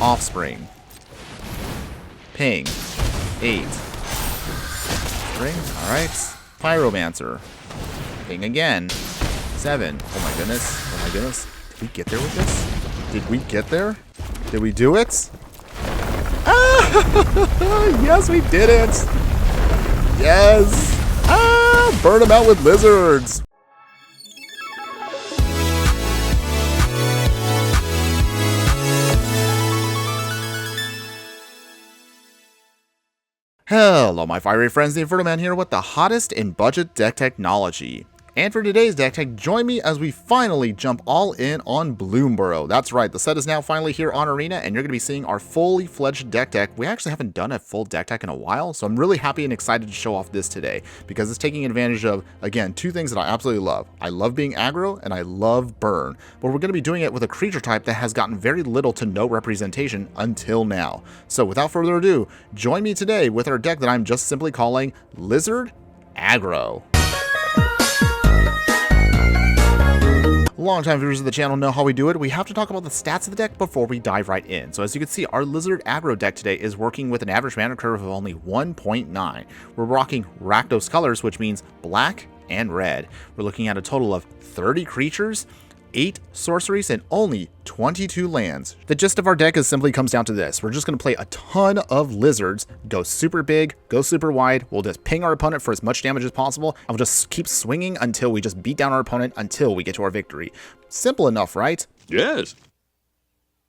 Offspring. Ping. 8. Spring. Alright. Pyromancer. Ping again. 7. Oh my goodness. Oh my goodness. Did we get there with this? Did we get there? Did we do it? Ah! Yes, we did it! Yes! Ah! Burn them out with lizards! Hello my fiery friends, the Infernoman here with the hottest in budget deck technology. And for today's deck tech, join me as we finally jump all in on Bloomburrow. That's right, the set is now finally here on Arena, and you're going to be seeing our fully fledged deck tech. We actually haven't done a full deck tech in a while, so I'm really happy and excited to show off this today, because it's taking advantage of, again, two things that I absolutely love. I love being aggro, and I love burn. But we're going to be doing it with a creature type that has gotten very little to no representation until now. So without further ado, join me today with our deck that I'm just simply calling Lizard Aggro. Longtime viewers of the channel know how we do it. We have to talk about the stats of the deck before we dive right in. So as you can see, our Lizard Aggro deck today is working with an average mana curve of only 1.9. We're rocking Rakdos colors, which means black and red. We're looking at a total of 30 creatures, 8 sorceries, and only 22 lands. The gist of our deck simply comes down to this. We're just going to play a ton of lizards, go super big, go super wide. We'll just ping our opponent for as much damage as possible, and we'll just keep swinging until we just beat down our opponent until we get to our victory. Simple enough, right? Yes.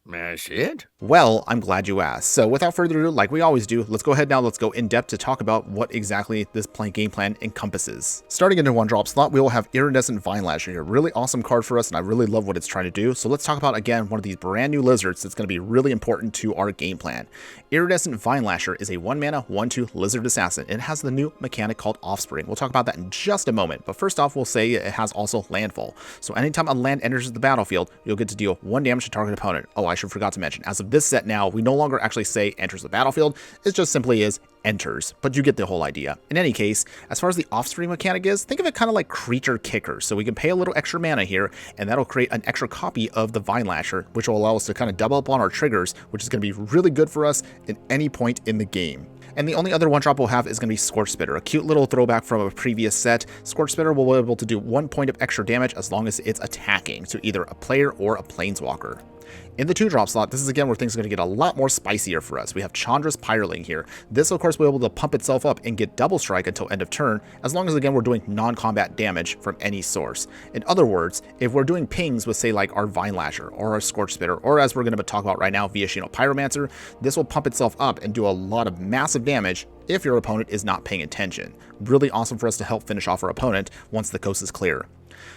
That's it? Well, I'm glad you asked. So without further ado, like we always do, let's go ahead now, let's go in depth to talk about what exactly this game plan encompasses. Starting into 1-drop slot, we will have Iridescent Vinelasher here. Really awesome card for us, and I really love what it's trying to do. So let's talk about, again, one of these brand new lizards that's going to be really important to our game plan. Iridescent Vinelasher is a 1-mana, 1/2 lizard assassin. It has the new mechanic called Offspring. We'll talk about that in just a moment, but first off, we'll say it has also landfall. So anytime a land enters the battlefield, you'll get to deal 1 damage to target opponent. Oh, I forgot to mention, as of this set now, we no longer actually say enters the battlefield. It just simply is enters, but you get the whole idea. In any case, as far as the Offspring mechanic is, think of it kind of like creature kickers. So we can pay a little extra mana here, and that'll create an extra copy of the Vinelasher, which will allow us to kind of double up on our triggers, which is going to be really good for us at any point in the game. And the only other 1-drop we'll have is going to be Scorch Spitter, a cute little throwback from a previous set. Scorch Spitter will be able to do 1 point of extra damage as long as it's attacking to either a player or a planeswalker. In the 2-drop slot, this is again where things are going to get a lot more spicier for us. We have Chandra's Pyroling here. This, of course, will be able to pump itself up and get double strike until end of turn, as long as, again, we're doing non-combat damage from any source. In other words, if we're doing pings with, say, like our Vinelasher or our Scorch Spitter, or as we're going to talk about right now, Viashino Pyromancer, this will pump itself up and do a lot of massive damage if your opponent is not paying attention. Really awesome for us to help finish off our opponent once the coast is clear.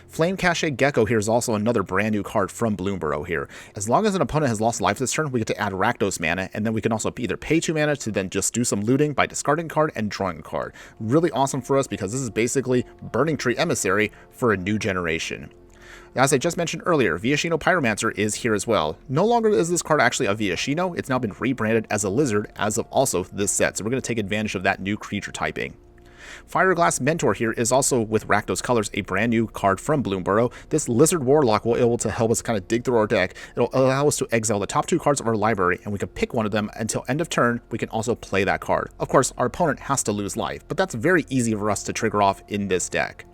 Flame Cache Gecko here is also another brand new card from Bloomburrow here. As long as an opponent has lost life this turn, we get to add Rakdos mana, and then we can also either pay 2 mana to then just do some looting by discarding a card and drawing a card. Really awesome for us because this is basically Burning Tree Emissary for a new generation. As I just mentioned earlier, Viashino Pyromancer is here as well. No longer is this card actually a Viashino, it's now been rebranded as a lizard as of also this set, so we're going to take advantage of that new creature typing. Fireglass Mentor here is also, with Rakdos colors, a brand new card from Bloomburrow. This Lizard Warlock will be able to help us kind of dig through our deck. It'll allow us to exile the top 2 cards of our library, and we can pick one of them until end of turn. We can also play that card. Of course, our opponent has to lose life, but that's very easy for us to trigger off in this deck.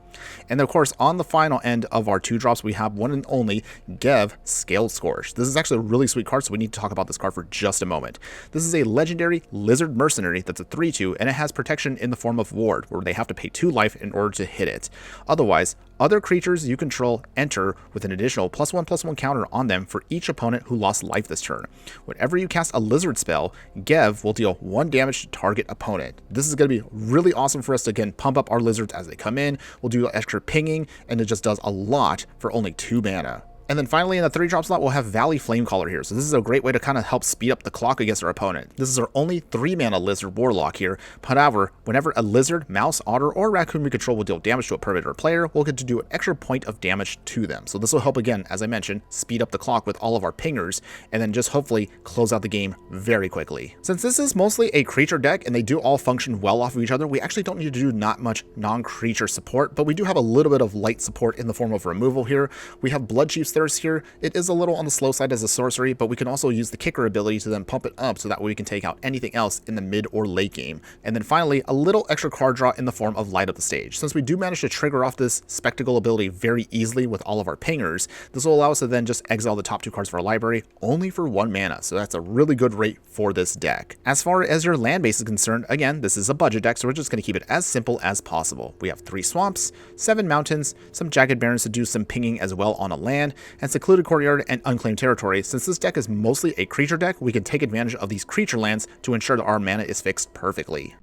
And of course, on the final end of our 2-drops, we have one and only Gev Scaled Scourge. This is actually a really sweet card, so we need to talk about this card for just a moment. This is a legendary lizard mercenary that's a 3/2, and it has protection in the form of ward, where they have to pay 2 life in order to hit it. Otherwise, other creatures you control enter with an additional +1/+1 counter on them for each opponent who lost life this turn. Whenever you cast a lizard spell, Gev will deal 1 damage to target opponent. This is going to be really awesome for us to, again, pump up our lizards as they come in. We'll do extra pinging, and it just does a lot for only 2 mana. And then finally in the 3-drop slot, we'll have Valley Flamecaller here. So this is a great way to kind of help speed up the clock against our opponent. This is our only 3-mana Lizard Warlock here. However, whenever a lizard, mouse, otter, or raccoon we control will deal damage to a permanent or player, we'll get to do an extra point of damage to them. So this will help, again, as I mentioned, speed up the clock with all of our pingers, and then just hopefully close out the game very quickly. Since this is mostly a creature deck, and they do all function well off of each other, we actually don't need to do not much non-creature support, but we do have a little bit of light support in the form of removal here. We have Bloodchief's Thirst here. It is a little on the slow side as a sorcery, but we can also use the kicker ability to then pump it up so that way we can take out anything else in the mid or late game. And then finally, a little extra card draw in the form of Light Up the Stage. Since we do manage to trigger off this Spectacle ability very easily with all of our pingers, this will allow us to then just exile the top 2 cards of our library only for 1 mana. So that's a really good rate for this deck. As far as your land base is concerned, again, this is a budget deck, so we're just going to keep it as simple as possible. We have 3 swamps, 7 mountains, some Jagged Barrens to do some pinging as well on a land, and Secluded Courtyard and Unclaimed Territory. Since this deck is mostly a creature deck, we can take advantage of these creature lands to ensure that our mana is fixed perfectly.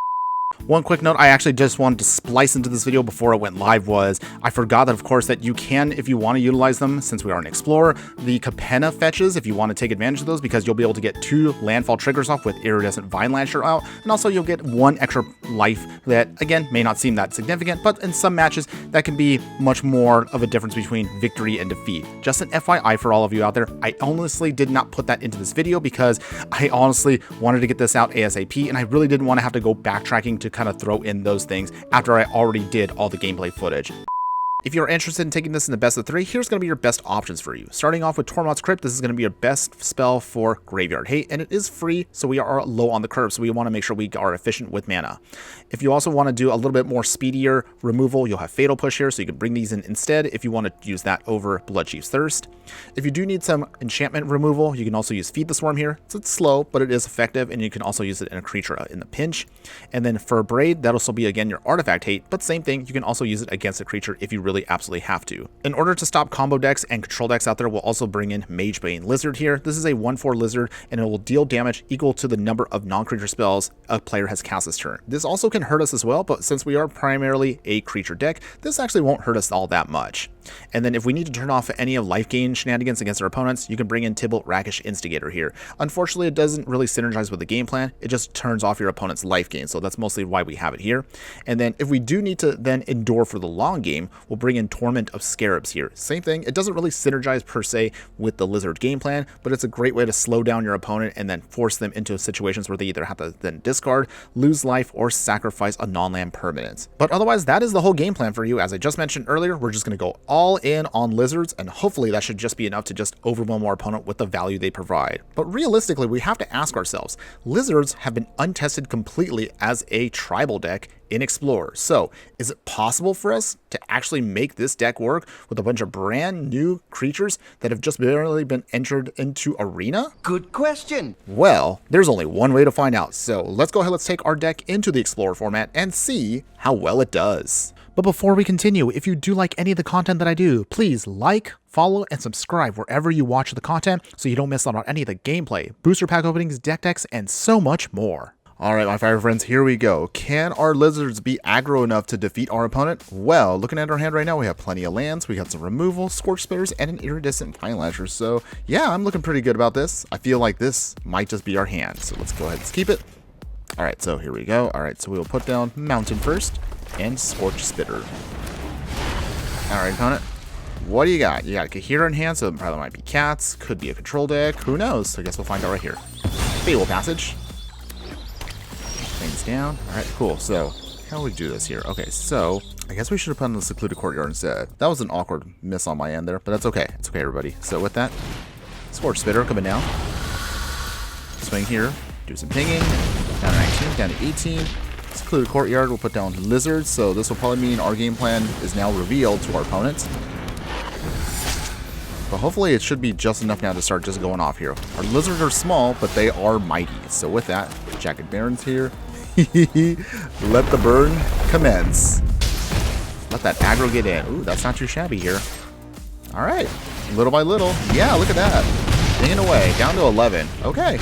One quick note I actually just wanted to splice into this video before it went live was I forgot that, of course, that you can, if you want to utilize them, since we are an explorer, the Capenna fetches, if you want to take advantage of those, because you'll be able to get 2 landfall triggers off with Iridescent Vine Lasher out, and also you'll get 1 extra life that, again, may not seem that significant, but in some matches, that can be much more of a difference between victory and defeat. Just an FYI for all of you out there, I honestly did not put that into this video because I honestly wanted to get this out ASAP, and I really didn't want to have to go backtracking to kind of throw in those things after I already did all the gameplay footage. If you're interested in taking this in the best of 3, here's going to be your best options for you. Starting off with Tormod's Crypt, this is going to be your best spell for Graveyard Hate, and it is free, so we are low on the curve, so we want to make sure we are efficient with mana. If you also want to do a little bit more speedier removal, you'll have Fatal Push here, so you can bring these in instead if you want to use that over Bloodchief's Thirst. If you do need some enchantment removal, you can also use Feed the Swarm here. So it's slow, but it is effective, and you can also use it in a creature in the pinch. And then for Braid, that'll still be, again, your Artifact Hate, but same thing, you can also use it against a creature if you really absolutely have to. In order to stop combo decks and control decks out there, we'll also bring in Magebane Lizard here. This is a 1/4 lizard, and it will deal damage equal to the number of non-creature spells a player has cast this turn. This also can hurt us as well, but since we are primarily a creature deck, this actually won't hurt us all that much. And then if we need to turn off any of life gain shenanigans against our opponents, you can bring in Tibalt Rakish Instigator here. Unfortunately, it doesn't really synergize with the game plan. It just turns off your opponent's life gain, so that's mostly why we have it here. And then if we do need to then endure for the long game, we'll bring in Torment of Scarabs here. Same thing, it doesn't really synergize per se with the Lizard game plan, but it's a great way to slow down your opponent and then force them into situations where they either have to then discard, lose life, or sacrifice a non-land permanent. But otherwise, that is the whole game plan for you. As I just mentioned earlier, we're just going to go all in on lizards, and hopefully that should just be enough to just overwhelm our opponent with the value they provide. But realistically, we have to ask ourselves, lizards have been untested completely as a tribal deck in Explorer. So is it possible for us to actually make this deck work with a bunch of brand new creatures that have just barely been entered into Arena? Good question. Well, there's only one way to find out. So let's go ahead, let's take our deck into the Explorer format and see how well it does. But before we continue, if you do like any of the content that I do, please like, follow, and subscribe wherever you watch the content so you don't miss out on any of the gameplay, booster pack openings, deck decks, and so much more. Alright, my fire friends, here we go. Can our lizards be aggro enough to defeat our opponent? Well, looking at our hand right now, we have plenty of lands, we got some removal, Scorch Spitters, and an Iridescent Vine Lasher. So yeah, I'm looking pretty good about this. I feel like this might just be our hand. So let's go ahead and keep it. Alright, so here we go. Alright, so we will put down Mountain first and Scorch Spitter. Alright, opponent. What do you got? You got Kahira in hand, so it probably might be cats. Could be a control deck. Who knows? I guess we'll find out right here. Fatal Passage. Things down. Alright, cool. So, how do we do this here? Okay, so, I guess we should have put on the Secluded Courtyard instead. That was an awkward miss on my end there, but that's okay. It's okay, everybody. So, with that, Scorch Spitter coming down. Swing here. Do some pinging. Down to 19, down to 18. Secluded Courtyard, we'll put down Lizards, so this will probably mean our game plan is now revealed to our opponents. But hopefully it should be just enough now to start just going off here. Our Lizards are small, but they are mighty. So with that, Jagged Barrens here. Let the burn commence. Let that aggro get in. Ooh, that's not too shabby here. Alright, little by little. Yeah, look at that. Dinging away, down to 11. Okay.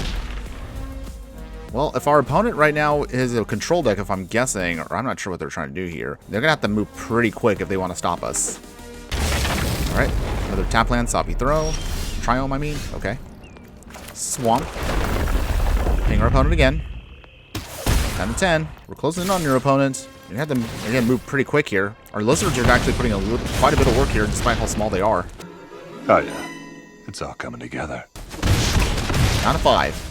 Well, if our opponent right now is a control deck, if I'm guessing, or I'm not sure what they're trying to do here, they're going to have to move pretty quick if they want to stop us. Alright, another tap land, Soppy Throw. Triome, I mean. Okay. Swamp. Ping our opponent again. Down to 10. We're closing in on your opponent. You have to, again, move pretty quick here. Our lizards are actually putting quite a bit of work here, despite how small they are. Oh yeah, it's all coming together. Down to 5.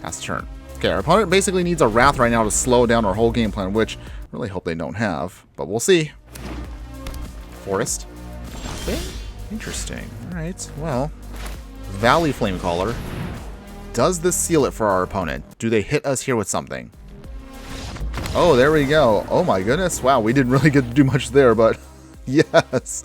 Pass the turn. Okay, our opponent basically needs a Wrath right now to slow down our whole game plan, which I really hope they don't have, but we'll see. Forest. Nothing? Interesting. Alright, well. Valley Flamecaller. Does this seal it for our opponent? Do they hit us here with something? Oh, there we go. Oh my goodness. Wow, we didn't really get to do much there, but yes.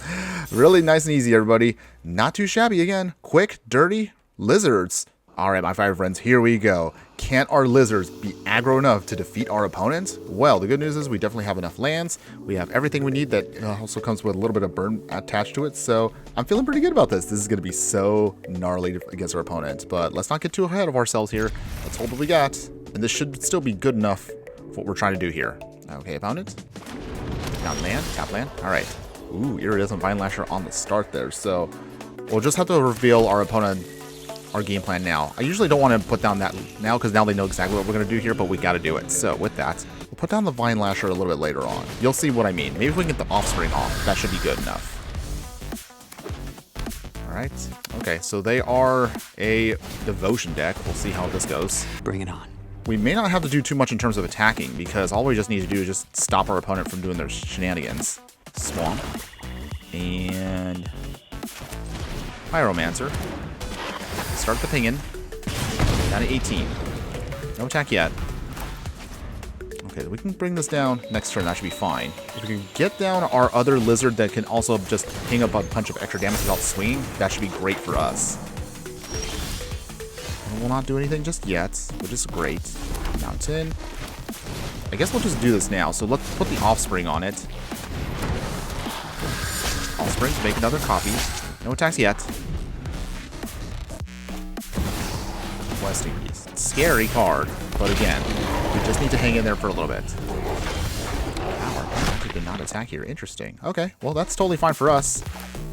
Really nice and easy, everybody. Not too shabby again. Quick, dirty, lizards. Alright, my fire friends, here we go. Can't our lizards be aggro enough to defeat our opponent? Well, the good news is we definitely have enough lands. We have everything we need that also comes with a little bit of burn attached to it. So I'm feeling pretty good about this. This is going to be so gnarly against our opponent. But let's not get too ahead of ourselves here. Let's hold what we got. And this should still be good enough for what we're trying to do here. Okay, opponent. Down land, tap land. Alright. Ooh, Iridescent Vine Lasher on the start there. So we'll just have to reveal our opponent our game plan now. I usually don't want to put down that now because now they know exactly what we're going to do here, but we got to do it. So with that, we'll put down the Vine Lasher a little bit later on. You'll see what I mean. Maybe if we can get the Offspring off, that should be good enough. Alright. Okay, so they are a Devotion deck. We'll see how this goes. Bring it on. We may not have to do too much in terms of attacking because all we just need to do is just stop our opponent from doing their shenanigans. Swamp. And Pyromancer. Start the pinging. Down to 18. No attack yet. Okay, we can bring this down next turn. That should be fine. If we can get down our other lizard that can also just ping up a bunch of extra damage without swinging, that should be great for us. And we'll not do anything just yet, which is great. Down 10. I guess we'll just do this now. So let's put the Offspring on it. Offspring to make another copy. No attacks yet. Questing Beast. Scary card, but again, we just need to hang in there for a little bit. Wow, our opponent did not attack here. Interesting. Okay, well that's totally fine for us.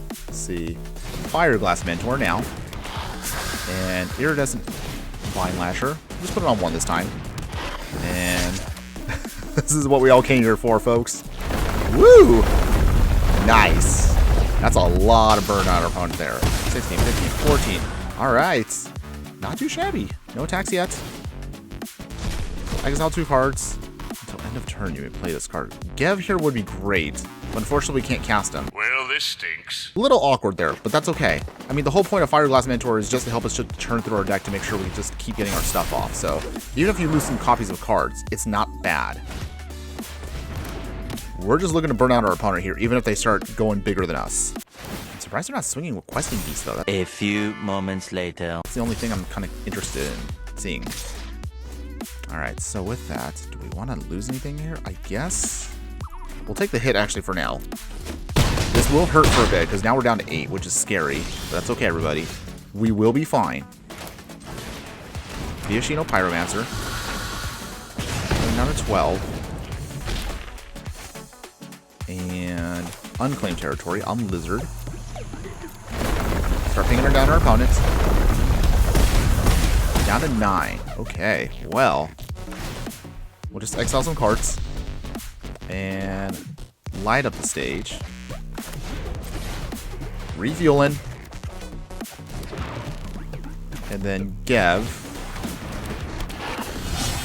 Let's see. Fireglass Mentor now. And Iridescent Vine Lasher. Just put it on 1 this time. And this is what we all came here for, folks. Woo! Nice. That's a lot of burn on our opponent there. 16, 15, 14. Alright. Not too shabby. No attacks yet. Exile 2 cards. Until end of turn, you may play this card. Gev here would be great, but unfortunately we can't cast him. Well, this stinks. A little awkward there, but that's okay. I mean, the whole point of Fireglass Mentor is just to help us to turn through our deck to make sure we just keep getting our stuff off. So even if you lose some copies of cards, it's not bad. We're just looking to burn out our opponent here, even if they start going bigger than us. I'm surprised they're not swinging with Questing Beast, though. A few moments later. That's the only thing I'm kind of interested in seeing. Alright, so with that, do we want to lose anything here? I guess we'll take the hit, actually, for now. This will hurt for a bit, because now we're down to 8, which is scary. But that's okay, everybody. We will be fine. Viashino Pyromancer. Going down to 12. And Unclaimed Territory on Lizard. Start pinging her down our opponent. Down to 9. Okay, well. We'll just exile some cards. And light up the stage. Refueling. And then Gev.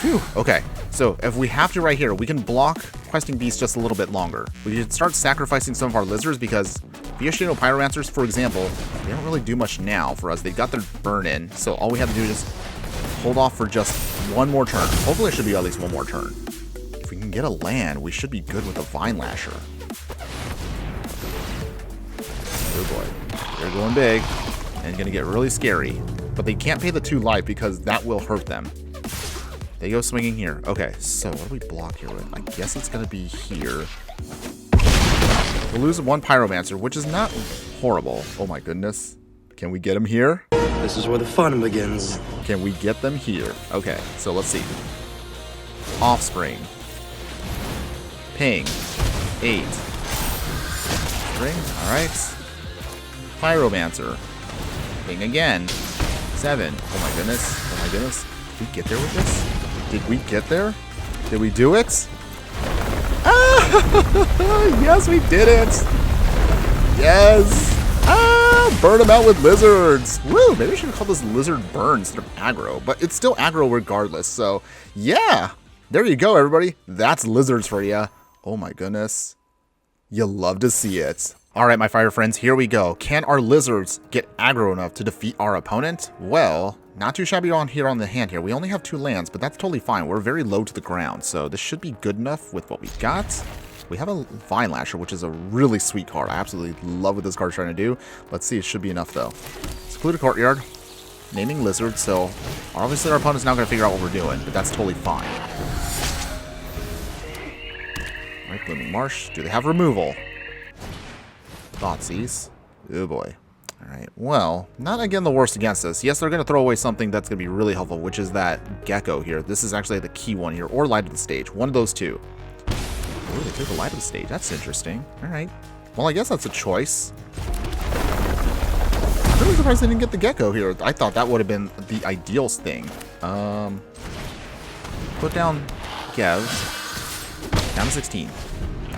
Phew, okay. So if we have to right here, we can block Questing Beast just a little bit longer. We should start sacrificing some of our lizards because Viashino Pyromancers, for example, they don't really do much now for us. They got their burn in, so all we have to do is just hold off for just one more turn. Hopefully it should be at least one more turn. If we can get a land, we should be good with a Vine Lasher. Oh boy. They're going big and going to get really scary. But they can't pay the 2 life because that will hurt them. They go swinging here. Okay, so what do we block here with? I guess it's going to be here. We'll lose 1 Pyromancer, which is not horrible. Oh my goodness. Can we get him here? This is where the fun begins. Can we get them here? Okay, so let's see. Offspring. Ping. 8. Spring. Alright. Pyromancer. Ping again. 7. Oh my goodness. Oh my goodness. Did we get there with this? Did we get there? Did we do it? Ah! Yes, we did it! Yes! Ah! Burn them out with lizards! Woo! Maybe I should have called this lizard burn instead of aggro, but it's still aggro regardless, so yeah! There you go, everybody. That's lizards for you. Oh my goodness. You love to see it. Alright, my fire friends, here we go. Can our lizards get aggro enough to defeat our opponent? Well, not too shabby on here on the hand here. We only have 2 lands, but that's totally fine. We're very low to the ground, so this should be good enough with what we've got. We have a Vine Lasher, which is a really sweet card. I absolutely love what this card's trying to do. Let's see, it should be enough, though. Secluded Courtyard, naming Lizard, so obviously our opponent's now going to figure out what we're doing, but that's totally fine. Alright, Blooming Marsh. Do they have removal? Thoughtseize. Oh boy. Alright, well, not again the worst against us. Yes, they're going to throw away something that's going to be really helpful, which is that Gecko here. This is actually the key one here, or Light of the Stage. One of those two. Oh, they took the Light of the Stage. That's interesting. Alright. Well, I guess that's a choice. I'm really surprised they didn't get the Gecko here. I thought that would have been the ideal thing. Put down Gev. Down to 16.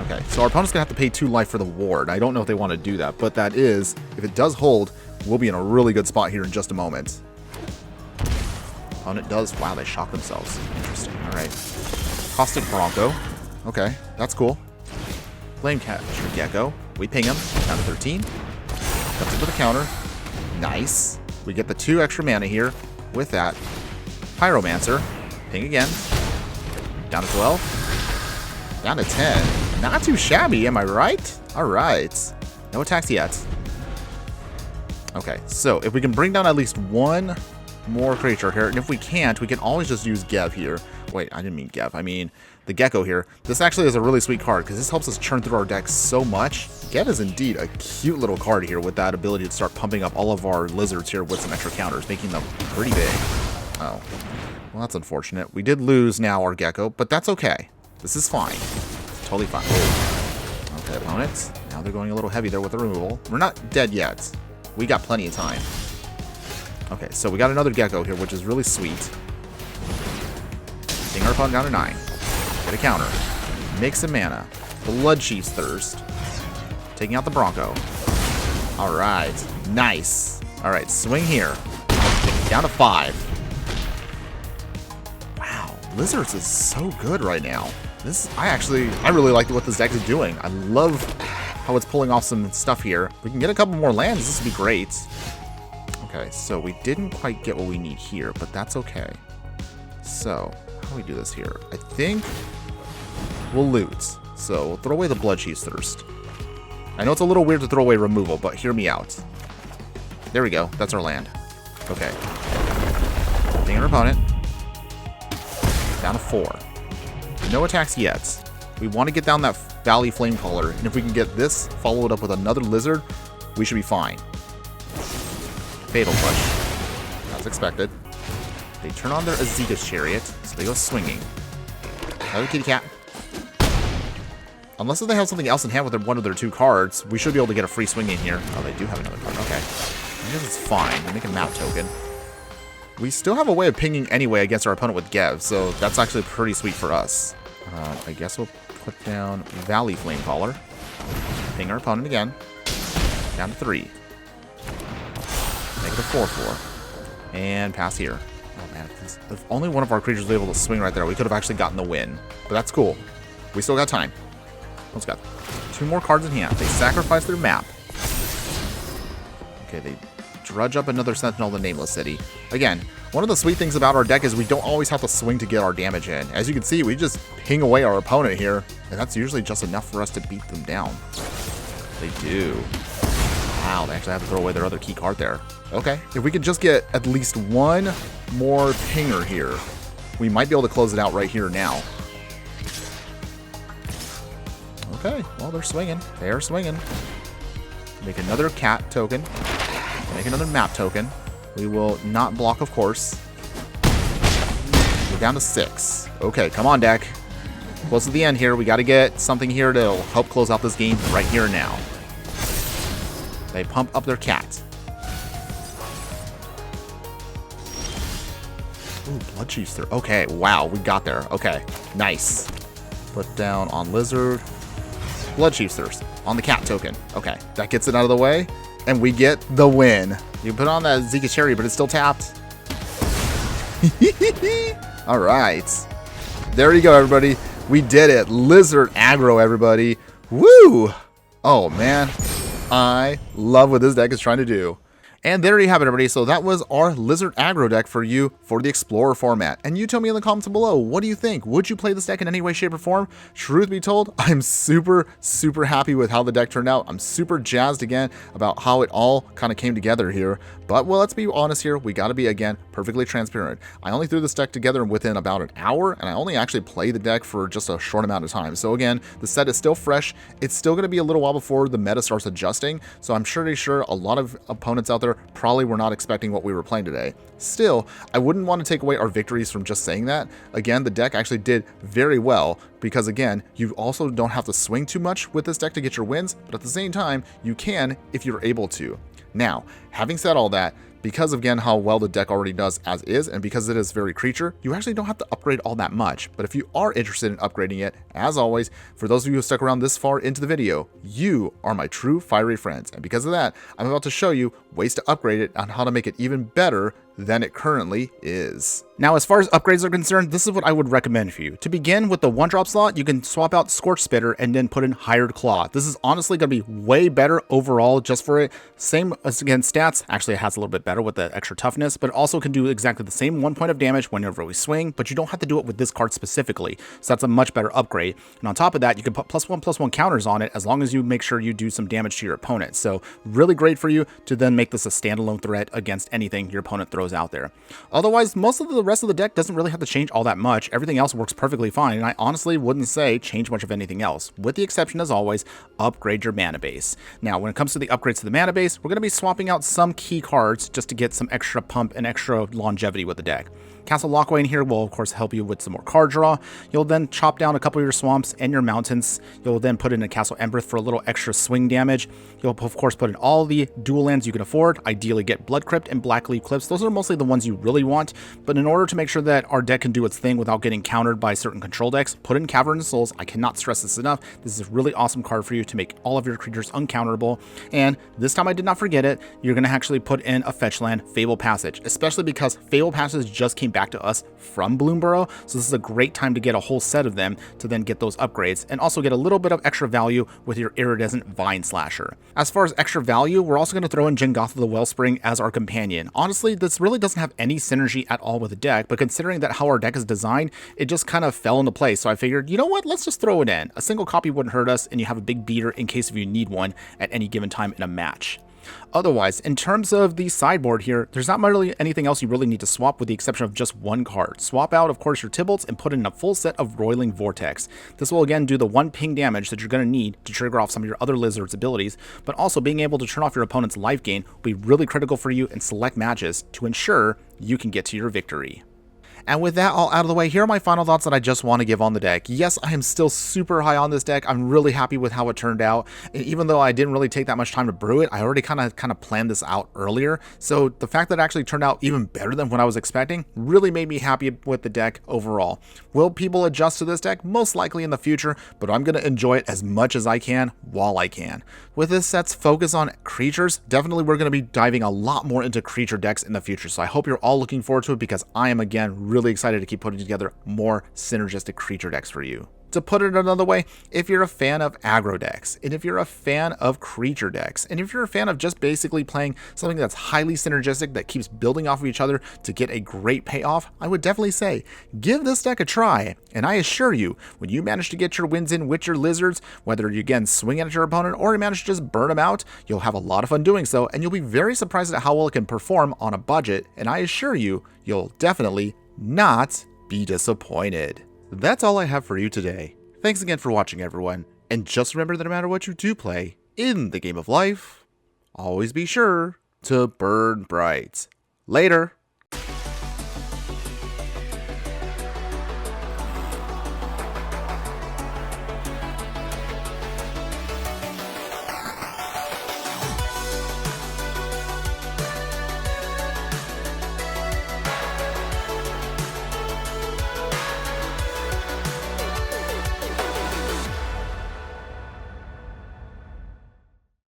Okay, so our opponent's going to have to pay 2 life for the ward. I don't know if they want to do that, but that is, if it does hold, we'll be in a really good spot here in just a moment. Opponent does. Wow, they shocked themselves. Interesting. Alright. Caustic Bronco. Okay, that's cool. Flame Catcher Gecko. We ping him. Down to 13. Comes in with a counter. Nice. We get the 2 extra mana here with that. Pyromancer. Ping again. Down to 12. Down to 10. Not too shabby, am I right? Alright. No attacks yet. Okay, so if we can bring down at least 1 more creature here, and if we can't, we can always just use Gev here. Wait, I didn't mean Gev. I mean the Gecko here. This actually is a really sweet card because this helps us churn through our deck so much. Gev is indeed a cute little card here with that ability to start pumping up all of our lizards here with some extra counters, making them pretty big. Oh. Well, that's unfortunate. We did lose now our Gecko, but that's okay. This is fine. Totally fine. Okay, opponents. Now they're going a little heavy there with the removal. We're not dead yet. We got plenty of time. Okay, so we got another Gecko here, which is really sweet. Bring our opponent down to 9. Get a counter. Make some mana. Bloodchief's Thirst. Taking out the Bronco. Alright. Nice. Alright, swing here. Down to 5. Wow. Lizards is so good right now. I really like what this deck is doing. I love how it's pulling off some stuff here. If we can get a couple more lands, this would be great. Okay, so we didn't quite get what we need here, but that's okay. So, how do we do this here? I think we'll loot. So, we'll throw away the Bloodchief's Thirst. I know it's a little weird to throw away removal, but hear me out. There we go. That's our land. Okay. Ding our opponent. Down to 4. No attacks yet. We want to get down that Valley Flamecaller, and if we can get this followed up with another Lizard, we should be fine. Fatal Push. As expected. They turn on their Azeka's Chariot, so they go swinging. Another Kitty Cat. Unless they have something else in hand with one of their 2 cards, we should be able to get a free swing in here. Oh, they do have another card. Okay. I guess it's fine. They make a map token. We still have a way of pinging anyway against our opponent with Gev, so that's actually pretty sweet for us. I guess we'll put down Valley Flamecaller. Ping our opponent again. Down to 3. Make it a 4/4. And pass here. Oh man, if only one of our creatures was able to swing right there, we could have actually gotten the win. But that's cool. We still got time. Let's go. 2 more cards in hand. They sacrifice their map. Okay, they drudge up another Sentinel of the Nameless City. Again, one of the sweet things about our deck is we don't always have to swing to get our damage in. As you can see, we just ping away our opponent here, and that's usually just enough for us to beat them down. They do. Wow, they actually have to throw away their other key card there. Okay, if we could just get at least 1 more pinger here, we might be able to close it out right here now. Okay, well, they're swinging. They are swinging. Make another cat token. Make another map token. We will not block, of course. We're down to 6. Okay, come on, deck. Close to the end here. We got to get something here to help close out this game right here and now. They pump up their cat. Ooh, Bloodchief's there. Okay, wow, we got there. Okay, nice. Put down on Lizard. Bloodchief's Thirst on the cat token. Okay, that gets it out of the way, and we get the win. You put on that Zeka Cherry, but it's still tapped. All right. There you go, everybody. We did it. Lizard aggro, everybody. Woo! Oh, man. I love what this deck is trying to do. And there you have it, everybody. So that was our Lizard aggro deck for you for the Explorer format. And you tell me in the comments below, what do you think? Would you play this deck in any way, shape, or form? Truth be told, I'm super happy with how the deck turned out. I'm super jazzed again about how it all kind of came together here. But well, let's be honest here. We got to be, again, perfectly transparent. I only threw this deck together within about an hour, and I only actually played the deck for just a short amount of time. So again, the set is still fresh. It's still going to be a little while before the meta starts adjusting. So I'm pretty sure a lot of opponents out there probably were not expecting what we were playing today. Still, I wouldn't want to take away our victories from just saying that. Again, the deck actually did very well because, again, you also don't have to swing too much with this deck to get your wins, but at the same time, you can if you're able to. Now, having said all that, because again how well the deck already does as is, and because it is very creature, you actually don't have to upgrade all that much. But if you are interested in upgrading it, as always, for those of you who stuck around this far into the video, you are my true fiery friends. And because of that, I'm about to show you ways to upgrade it and how to make it even better than it currently is. Now, as far as upgrades are concerned, this is what I would recommend for you. To begin with the 1-drop slot, you can swap out Scorch Spitter and then put in Hired Claw. This is honestly going to be way better overall just for it. Same as, again, stats. Actually, it has a little bit better with the extra toughness, but it also can do exactly the same 1 point of damage whenever we swing, but you don't have to do it with this card specifically. So that's a much better upgrade. And on top of that, you can put +1/+1 counters on it as long as you make sure you do some damage to your opponent. So really great for you to then make this a standalone threat against anything your opponent throws out there. Otherwise, most of the rest of the deck doesn't really have to change all that much. Everything else works perfectly fine, and I honestly wouldn't say change much of anything else, with the exception, as always, upgrade your mana base. Now, when it comes to the upgrades to the mana base, we're going to be swapping out some key cards just to get some extra pump and extra longevity with the deck. Castle Lockway in here will, of course, help you with some more card draw. You'll then chop down a couple of your swamps and your mountains. You'll then put in a Castle Embereth for a little extra swing damage. You'll, of course, put in all the dual lands you can afford. Ideally, get Blood Crypt and Blackleaf Cliffs. Those are mostly the ones you really want. But in order to make sure that our deck can do its thing without getting countered by certain control decks, put in Cavern of Souls. I cannot stress this enough. This is a really awesome card for you to make all of your creatures uncounterable. And this time I did not forget it. You're going to actually put in a fetch land, Fable Passage, especially because Fable Passage just came back to us from Bloomburrow, so this is a great time to get a whole set of them to then get those upgrades and also get a little bit of extra value with your Iridescent Vine Slasher. As far as extra value, we're also going to throw in Jengotha the Wellspring as our companion. Honestly, this really doesn't have any synergy at all with the deck, but considering that how our deck is designed, it just kind of fell into place, so I figured, you know what, let's just throw it in. A single copy wouldn't hurt us, and you have a big beater in case if you need one at any given time in a match. Otherwise, in terms of the sideboard here, there's not really anything else you really need to swap with the exception of just one card. Swap out, of course, your Tybalts and put in a full set of Roiling Vortex. This will again do the 1 ping damage that you're going to need to trigger off some of your other Lizard's abilities, but also being able to turn off your opponent's life gain will be really critical for you in select matches to ensure you can get to your victory. And with that all out of the way, here are my final thoughts that I just want to give on the deck. Yes, I am still super high on this deck. I'm really happy with how it turned out. And even though I didn't really take that much time to brew it, I already kind of planned this out earlier. So the fact that it actually turned out even better than what I was expecting really made me happy with the deck overall. Will people adjust to this deck? Most likely in the future, but I'm going to enjoy it as much as I can while I can. With this set's focus on creatures, definitely we're going to be diving a lot more into creature decks in the future. So I hope you're all looking forward to it because I am, again, really excited to keep putting together more synergistic creature decks for you. To put it another way, if you're a fan of aggro decks, and if you're a fan of creature decks, and if you're a fan of just basically playing something that's highly synergistic that keeps building off of each other to get a great payoff, I would definitely say, give this deck a try. And I assure you, when you manage to get your wins in with your Lizards, whether you again swing at your opponent or you manage to just burn them out, you'll have a lot of fun doing so, and you'll be very surprised at how well it can perform on a budget, and I assure you, you'll definitely not be disappointed. That's all I have for you today. Thanks again for watching, everyone, and just remember that no matter what you do play in the game of life, always be sure to burn bright. Later!